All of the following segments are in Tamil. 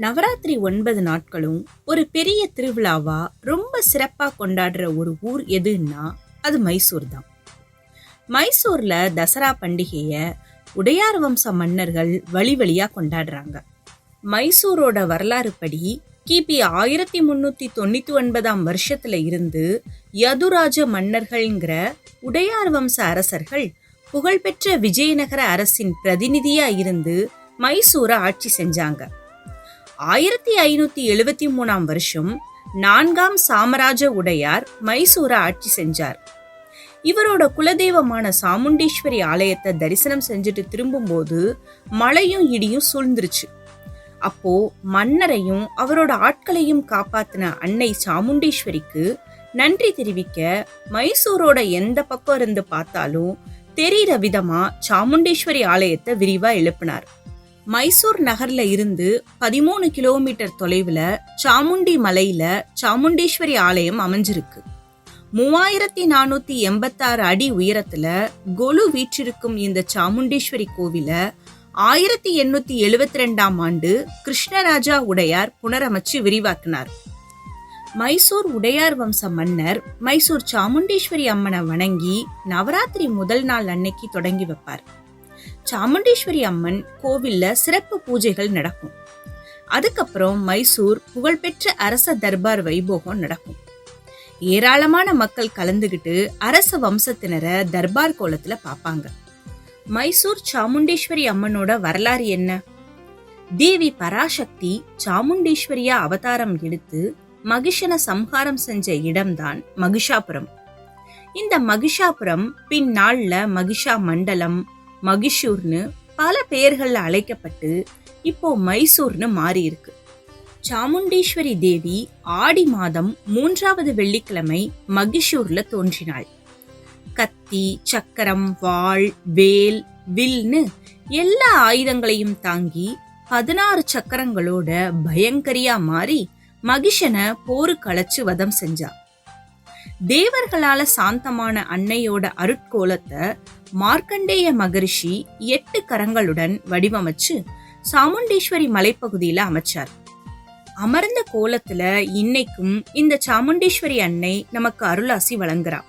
நவராத்திரி 9 நாட்களும் ஒரு பெரிய திருவிழாவா ரொம்ப சிறப்பா கொண்டாடுற ஒரு ஊர் எதுன்னா அது மைசூர் தான். மைசூர்ல தசரா பண்டிகைய உடையார் வம்ச மன்னர்கள் வழி வழியா கொண்டாடுறாங்க. மைசூரோட வரலாறு படி கிபி 1399 வருஷத்துல இருந்து யதுராஜ மன்னர்கள்ங்கிற உடையார் வம்ச அரசர்கள் புகழ்பெற்ற விஜயநகர அரசின் பிரதிநிதியா இருந்து மைசூரை ஆட்சி செஞ்சாங்க. 1573 வருஷம் 4ஆம் சாமராஜ உடையார் மைசூரை ஆட்சி செஞ்சார். இவரோட குலதெய்வமான சாமுண்டீஸ்வரி ஆலயத்தை தரிசனம் செஞ்சுட்டு திரும்பும்போது மழையும் இடியும் சூழ்ந்துருச்சு. அப்போ மன்னரையும் அவரோட ஆட்களையும் காப்பாத்தின அன்னை சாமுண்டீஸ்வரிக்கு நன்றி தெரிவிக்க மைசூரோட எந்த பக்கம் இருந்து பார்த்தாலும் தெரிகிற விதமா சாமுண்டீஸ்வரி ஆலயத்தை விரிவா எழுப்பினார். மைசூர் நகர்ல இருந்து 13 கிலோமீட்டர் தொலைவுல சாமுண்டி மலையில சாமுண்டீஸ்வரி ஆலயம் அமைஞ்சிருக்கு. 3486 அடி உயரத்துல கொலு வீற்றிருக்கும் இந்த சாமுண்டீஸ்வரி கோவில 1872 ஆண்டு கிருஷ்ணராஜா உடையார் புனரமைச்சு விரிவாக்கினார். மைசூர் உடையார் வம்ச மன்னர் மைசூர் சாமுண்டீஸ்வரி அம்மனை வணங்கி நவராத்திரி முதல் நாள் அன்னைக்கு தொடங்கி வைப்பார். சாமுண்டீஸ்வரி அம்மன் கோவில்ல சிறப்பு பூஜைகள் நடக்கும். அதுக்கப்புறம் மைசூர் புகழ்பெற்ற அரச தர்பார் வைபோகம் நடக்கும். ஏராளமான மக்கள் கலந்துகிட்டு அரச வம்சத்தினரை தர்பார் கோலத்துல பாப்பாங்க. மைசூர் சாமுண்டீஸ்வரி அம்மனோட வரலாறு என்ன? தேவி பராசக்தி சாமுண்டீஸ்வரியா அவதாரம் எடுத்து மகிஷனை சம்ஹாரம் செஞ்ச இடம்தான் மகிஷாபுரம். இந்த மகிஷாபுரம் பின் நாள்ல மகிஷா மண்டலம், மகிஷூர்னு பல பெயர்கள்ல அழைக்கப்பட்டு இப்போ மைசூர்னு மாறி இருக்கு. சாமுண்டீஸ்வரி தேவி ஆடி மாதம் 3வது வெள்ளிக்கிழமை மகிஷூர்ல தோன்றினாள். கத்தி, சக்கரம், வாள், வேல், வில்னு எல்லா ஆயுதங்களையும் தாங்கி 16 சக்கரங்களோட பயங்கரியா மாறி மகிஷனை போருக்கு அழைச்சு வதம் செஞ்சா. தேவர்களால சாந்தமான அன்னையோட அருட்கோலத்தை மார்க்கண்டேய மகரிஷி 8 கரங்களுடன் வடிவமைச்சு சாமுண்டீஸ்வரி மலைப்பகுதியில அமைச்சார். அமர்ந்த கோலத்துல இன்னைக்கும் இந்த சாமுண்டீஸ்வரி அன்னை நமக்கு அருளாசி வழங்குறா.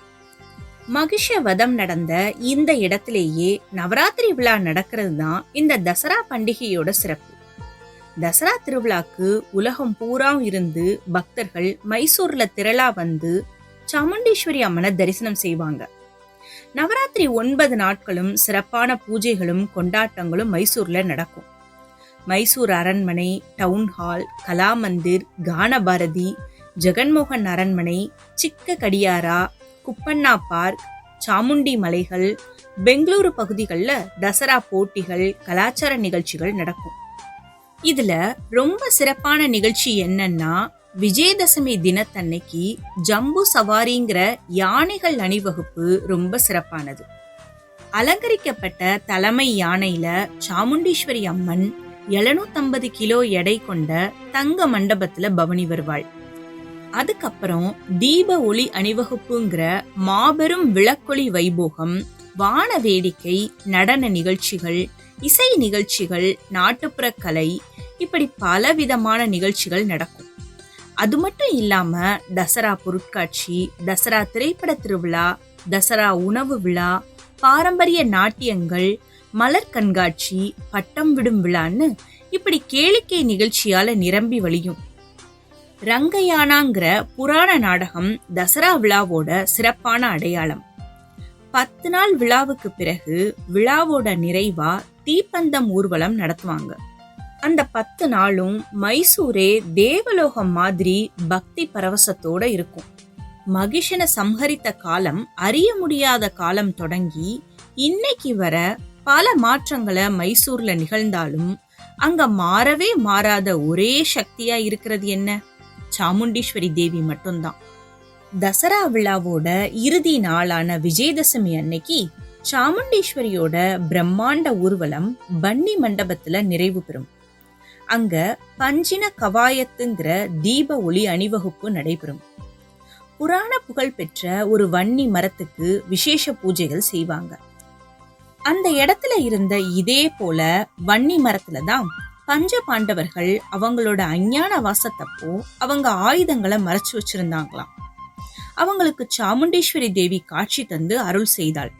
மகிஷ வதம் நடந்த இந்த இடத்திலேயே நவராத்திரி விழா நடக்கிறது தான் இந்த தசரா பண்டிகையோட சிறப்பு. தசரா திருவிழாக்கு உலகம் பூரா இருந்து பக்தர்கள் மைசூர்ல திரளா வந்து சாமுண்டீஸ்வரி அம்மனை தரிசனம் செய்வாங்க. நவராத்திரி 9 நாட்களும் சிறப்பான பூஜைகளும் கொண்டாட்டங்களும் மைசூர்ல நடக்கும். மைசூர் அரண்மனை, டவுன் ஹால், கலாமந்திர், கானபாரதி, ஜெகன்மோகன் அரண்மனை, சிக்க கடியாரா, குப்பண்ணா பார்க், சாமுண்டி மலைகள், பெங்களூரு பகுதிகளில் தசரா போட்டிகள், கலாச்சார நிகழ்ச்சிகள் நடக்கும். இதுல ரொம்ப சிறப்பான நிகழ்ச்சி என்னன்னா, விஜயதசமி தினத்தன்னைக்கு ஜம்பு சவாரிங்கிற யானைகள் அணிவகுப்பு ரொம்ப சிறப்பானது. அலங்கரிக்கப்பட்ட தலைமை யானையில சாமுண்டீஸ்வரி அம்மன் 750 கிலோ எடை கொண்ட தங்க மண்டபத்துல பவனி வருவாள். அதுக்கப்புறம் தீப ஒளி அணிவகுப்புங்கிற மாபெரும் விளக்கொளி வைபோகம், வான வேடிக்கை, நடன நிகழ்ச்சிகள், இசை நிகழ்ச்சிகள், நாட்டுப்புற கலை, இப்படி பல விதமான நிகழ்ச்சிகள் நடக்கும். அது மட்டும் இல்லாம தசரா பொருட்காட்சி, தசரா திரைப்பட திருவிழா, தசரா உணவு விழா, பாரம்பரிய நாட்டியங்கள், மலர் கண்காட்சி, பட்டம் விடும் விழான்னு இப்படி கேளிக்கை நிகழ்ச்சியால நிரம்பி வழியும். ரங்கயானாங்கிற புராண நாடகம் தசரா விழாவோட சிறப்பான அடையாளம். 10 நாள் விழாவுக்கு பிறகு விழாவோட நிறைவா தீப்பந்தம் ஊர்வலம் நடத்துவாங்க. அந்த 10 நாளும் மைசூரே தேவலோகம் மாதிரி பக்தி பரவசத்தோட இருக்கும். மகிஷனை சம்ஹரித்த காலம் அறிய முடியாத காலம் தொடங்கி இன்னைக்கு வர பல மாற்றங்களை மைசூர்ல நிகழ்ந்தாலும் அங்க மாறவே மாறாத ஒரே சக்தியா இருக்கிறது என்ன? சாமுண்டீஸ்வரி தேவி மட்டும்தான். தசரா விழாவோட இறுதி நாளான விஜயதசமி அன்னைக்கு சாமுண்டீஸ்வரியோட பிரம்மாண்ட ஊர்வலம் பன்னி மண்டபத்துல நிறைவு பெறும். அங்க பஞ்சின கவாயத்துங்கிற தீப ஒளி அணிவகுப்பு நடைபெறும். புராண புகழ் பெற்ற ஒரு வன்னி மரத்துக்கு விசேஷ பூஜைகள் செய்வாங்க. அந்த இடத்துல இருந்த இதே போல வன்னி மரத்துலதான் பஞ்ச பாண்டவர்கள் அவங்களோட அஞ்ஞான வாசத்தப்போ அவங்க ஆயுதங்களை மறைச்சு வச்சிருந்தாங்களாம். அவங்களுக்கு சாமுண்டீஸ்வரி தேவி காட்சி தந்து அருள் செய்தாள்.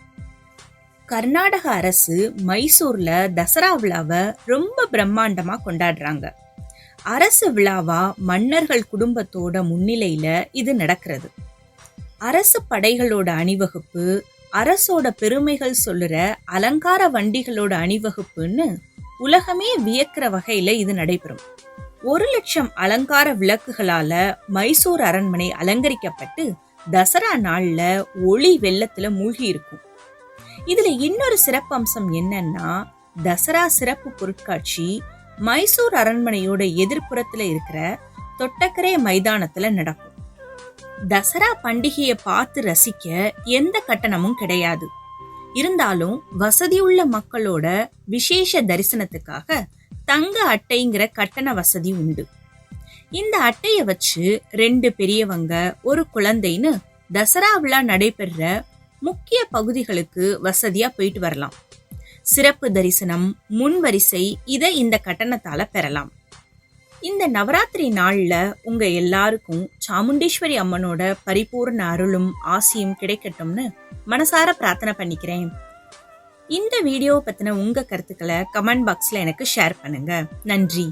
கர்நாடக அரசு மைசூர்ல தசரா விழாவை ரொம்ப பிரம்மாண்டமா கொண்டாடுறாங்க. அரசு விழாவா மன்னர்கள் குடும்பத்தோட முன்னிலையில இது நடக்கிறது. அரசு படைகளோட அணிவகுப்பு, அரசோட பெருமைகள் சொல்லுற அலங்கார வண்டிகளோட அணிவகுப்புன்னு உலகமே வியக்கிற வகையில இது நடைபெறும். 1,00,000 அலங்கார விளக்குகளால மைசூர் அரண்மனை அலங்கரிக்கப்பட்டு தசரா நாள்ல ஒளி வெள்ளத்துல மூழ்கி இருக்கும். இதுல இன்னொரு சிறப்பம்சம் என்னன்னா, தசரா சிறப்பு பொருட்காட்சி மைசூர் அரண்மனையோட எதிர்ப்புறத்துல இருக்கிற தொட்டக்கரை மைதானத்துல நடக்கும். தசரா பண்டிகையை பார்த்து ரசிக்க எந்த கட்டணமும் கிடையாது. இருந்தாலும் வசதியுள்ள மக்களோட விசேஷ தரிசனத்துக்காக தங்க அட்டைங்கிற கட்டண வசதி உண்டு. இந்த அட்டைய வச்சு 2 பெரியவங்க ஒரு குழந்தைன்னு தசரா விழா நடைபெற முக்கிய பகுதிகளுக்கு வசதியா போயிட்டு வரலாம். சிறப்பு தரிசனம், முன்வரிசை இதை இந்த கட்டணத்தால பெறலாம். இந்த நவராத்திரி நாள்ல உங்க எல்லாருக்கும் சாமுண்டீஸ்வரி அம்மனோட பரிபூர்ண அருளும் ஆசியும் கிடைக்கட்டும்னு மனசார பிரார்த்தனை பண்ணிக்கிறேன். இந்த வீடியோ பத்தின உங்க கருத்துக்களை கமெண்ட் பாக்ஸ்ல எனக்கு ஷேர் பண்ணுங்க. நன்றி.